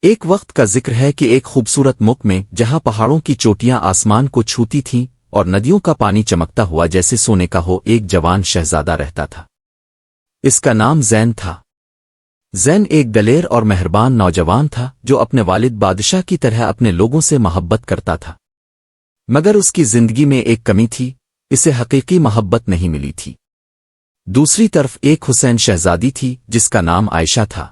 ایک وقت کا ذکر ہے کہ ایک خوبصورت ملک میں جہاں پہاڑوں کی چوٹیاں آسمان کو چھوتی تھیں اور ندیوں کا پانی چمکتا ہوا جیسے سونے کا ہو، ایک جوان شہزادہ رہتا تھا۔ اس کا نام زین تھا۔ زین ایک دلیر اور مہربان نوجوان تھا جو اپنے والد بادشاہ کی طرح اپنے لوگوں سے محبت کرتا تھا، مگر اس کی زندگی میں ایک کمی تھی، اسے حقیقی محبت نہیں ملی تھی۔ دوسری طرف ایک حسین شہزادی تھی جس کا نام عائشہ تھا۔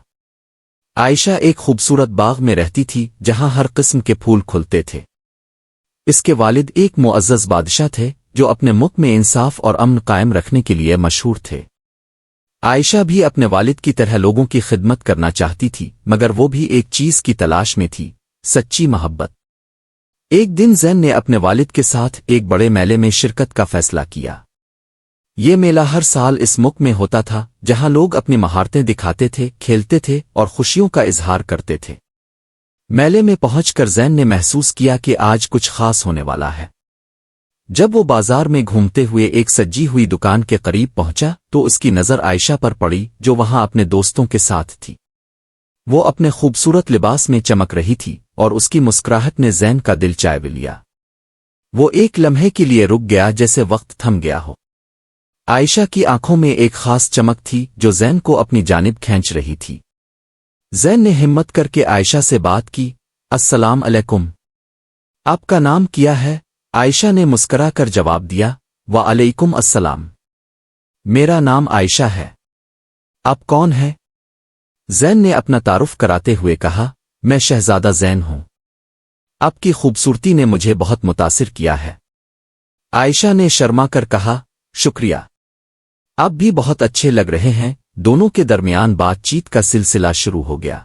عائشہ ایک خوبصورت باغ میں رہتی تھی جہاں ہر قسم کے پھول کھلتے تھے۔ اس کے والد ایک معزز بادشاہ تھے جو اپنے ملک میں انصاف اور امن قائم رکھنے کے لیے مشہور تھے۔ عائشہ بھی اپنے والد کی طرح لوگوں کی خدمت کرنا چاہتی تھی، مگر وہ بھی ایک چیز کی تلاش میں تھی، سچی محبت۔ ایک دن زین نے اپنے والد کے ساتھ ایک بڑے میلے میں شرکت کا فیصلہ کیا۔ یہ میلہ ہر سال اس ملک میں ہوتا تھا جہاں لوگ اپنی مہارتیں دکھاتے تھے، کھیلتے تھے اور خوشیوں کا اظہار کرتے تھے۔ میلے میں پہنچ کر زین نے محسوس کیا کہ آج کچھ خاص ہونے والا ہے۔ جب وہ بازار میں گھومتے ہوئے ایک سجی ہوئی دکان کے قریب پہنچا تو اس کی نظر عائشہ پر پڑی جو وہاں اپنے دوستوں کے ساتھ تھی۔ وہ اپنے خوبصورت لباس میں چمک رہی تھی اور اس کی مسکراہٹ نے زین کا دل چائے لیا۔ وہ ایک لمحے کے لیے رک گیا جیسے وقت تھم گیا ہو۔ عائشہ کی آنکھوں میں ایک خاص چمک تھی جو زین کو اپنی جانب کھینچ رہی تھی۔ زین نے ہمت کر کے عائشہ سے بات کی، السلام علیکم، آپ کا نام کیا ہے؟ عائشہ نے مسکرا کر جواب دیا، وعلیکم السلام، میرا نام عائشہ ہے، آپ کون ہیں؟ زین نے اپنا تعارف کراتے ہوئے کہا، میں شہزادہ زین ہوں، آپ کی خوبصورتی نے مجھے بہت متاثر کیا ہے۔ عائشہ نے شرما کر کہا، شکریہ، آپ بھی بہت اچھے لگ رہے ہیں۔ دونوں کے درمیان بات چیت کا سلسلہ شروع ہو گیا۔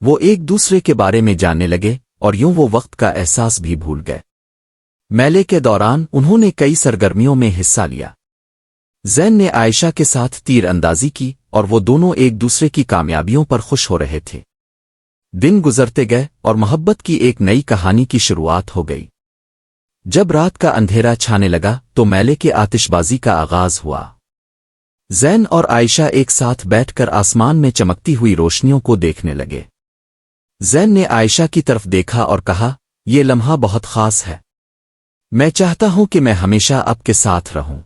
وہ ایک دوسرے کے بارے میں جاننے لگے اور یوں وہ وقت کا احساس بھی بھول گئے۔ میلے کے دوران انہوں نے کئی سرگرمیوں میں حصہ لیا۔ زین نے عائشہ کے ساتھ تیر اندازی کی اور وہ دونوں ایک دوسرے کی کامیابیوں پر خوش ہو رہے تھے۔ دن گزرتے گئے اور محبت کی ایک نئی کہانی کی شروعات ہو گئی۔ جب رات کا اندھیرا چھانے لگا تو میلے کے آتش بازی کا آغاز ہوا۔ زین اور عائشہ ایک ساتھ بیٹھ کر آسمان میں چمکتی ہوئی روشنیوں کو دیکھنے لگے۔ زین نے عائشہ کی طرف دیکھا اور کہا، یہ لمحہ بہت خاص ہے، میں چاہتا ہوں کہ میں ہمیشہ آپ کے ساتھ رہوں۔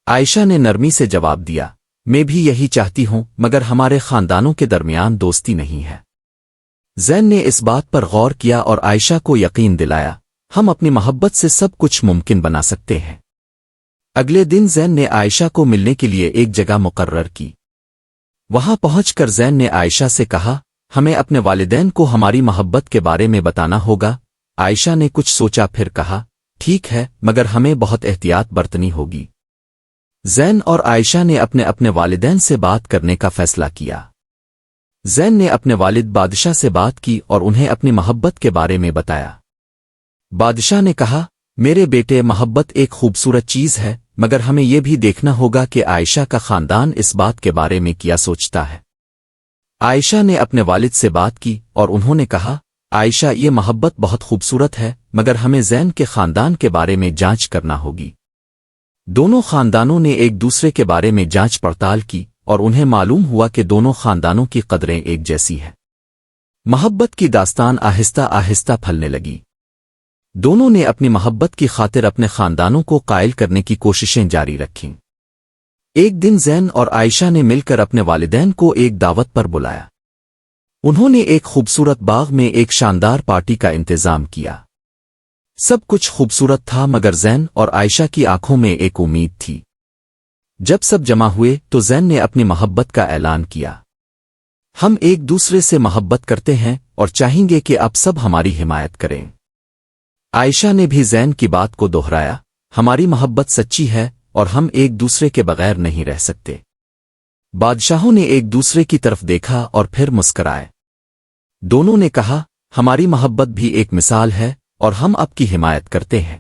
عائشہ نے نرمی سے جواب دیا، میں بھی یہی چاہتی ہوں، مگر ہمارے خاندانوں کے درمیان دوستی نہیں ہے۔ زین نے اس بات پر غور کیا اور عائشہ کو یقین دلایا، ہم اپنی محبت سے سب کچھ ممکن بنا سکتے ہیں۔ اگلے دن زین نے عائشہ کو ملنے کے لیے ایک جگہ مقرر کی۔ وہاں پہنچ کر زین نے عائشہ سے کہا، ہمیں اپنے والدین کو ہماری محبت کے بارے میں بتانا ہوگا۔ عائشہ نے کچھ سوچا پھر کہا، ٹھیک ہے، مگر ہمیں بہت احتیاط برتنی ہوگی۔ زین اور عائشہ نے اپنے والدین سے بات کرنے کا فیصلہ کیا۔ زین نے اپنے والد بادشاہ سے بات کی اور انہیں اپنی محبت کے بارے میں بتایا۔ بادشاہ نے کہا، میرے بیٹے، محبت ایک خوبصورت چیز ہے، مگر ہمیں یہ بھی دیکھنا ہوگا کہ عائشہ کا خاندان اس بات کے بارے میں کیا سوچتا ہے۔ عائشہ نے اپنے والد سے بات کی اور انہوں نے کہا، عائشہ، یہ محبت بہت خوبصورت ہے، مگر ہمیں زین کے خاندان کے بارے میں جانچ کرنا ہوگی۔ دونوں خاندانوں نے ایک دوسرے کے بارے میں جانچ پڑتال کی اور انہیں معلوم ہوا کہ دونوں خاندانوں کی قدریں ایک جیسی ہیں۔ محبت کی داستان آہستہ آہستہ پھلنے لگی۔ دونوں نے اپنی محبت کی خاطر اپنے خاندانوں کو قائل کرنے کی کوششیں جاری رکھیں۔ ایک دن زین اور عائشہ نے مل کر اپنے والدین کو ایک دعوت پر بلایا۔ انہوں نے ایک خوبصورت باغ میں ایک شاندار پارٹی کا انتظام کیا۔ سب کچھ خوبصورت تھا، مگر زین اور عائشہ کی آنکھوں میں ایک امید تھی۔ جب سب جمع ہوئے تو زین نے اپنی محبت کا اعلان کیا، ہم ایک دوسرے سے محبت کرتے ہیں اور چاہیں گے کہ آپ سب ہماری حمایت کریں۔ عائشہ نے بھی زین کی بات کو دہرایا، ہماری محبت سچی ہے اور ہم ایک دوسرے کے بغیر نہیں رہ سکتے۔ بادشاہوں نے ایک دوسرے کی طرف دیکھا اور پھر مسکرائے۔ دونوں نے کہا، ہماری محبت بھی ایک مثال ہے اور ہم آپ کی حمایت کرتے ہیں۔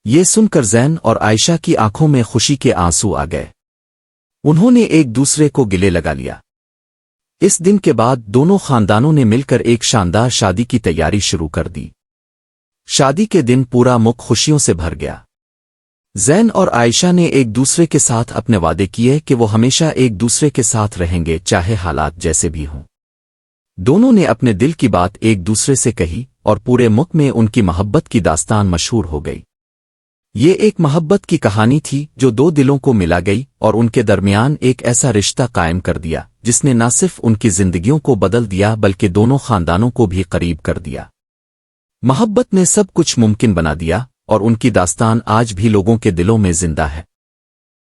یہ سن کر زین اور عائشہ کی آنکھوں میں خوشی کے آنسو آ گئے۔ انہوں نے ایک دوسرے کو گلے لگا لیا۔ اس دن کے بعد دونوں خاندانوں نے مل کر ایک شاندار شادی کی تیاری شروع کر دی۔ شادی کے دن پورا ملک خوشیوں سے بھر گیا۔ زین اور عائشہ نے ایک دوسرے کے ساتھ اپنے وعدے کیے کہ وہ ہمیشہ ایک دوسرے کے ساتھ رہیں گے، چاہے حالات جیسے بھی ہوں۔ دونوں نے اپنے دل کی بات ایک دوسرے سے کہی اور پورے ملک میں ان کی محبت کی داستان مشہور ہو گئی۔ یہ ایک محبت کی کہانی تھی جو دو دلوں کو ملا گئی اور ان کے درمیان ایک ایسا رشتہ قائم کر دیا جس نے نہ صرف ان کی زندگیوں کو بدل دیا بلکہ دونوں خاندانوں کو بھی قریب کر دیا۔ محبت نے سب کچھ ممکن بنا دیا اور ان کی داستان آج بھی لوگوں کے دلوں میں زندہ ہے۔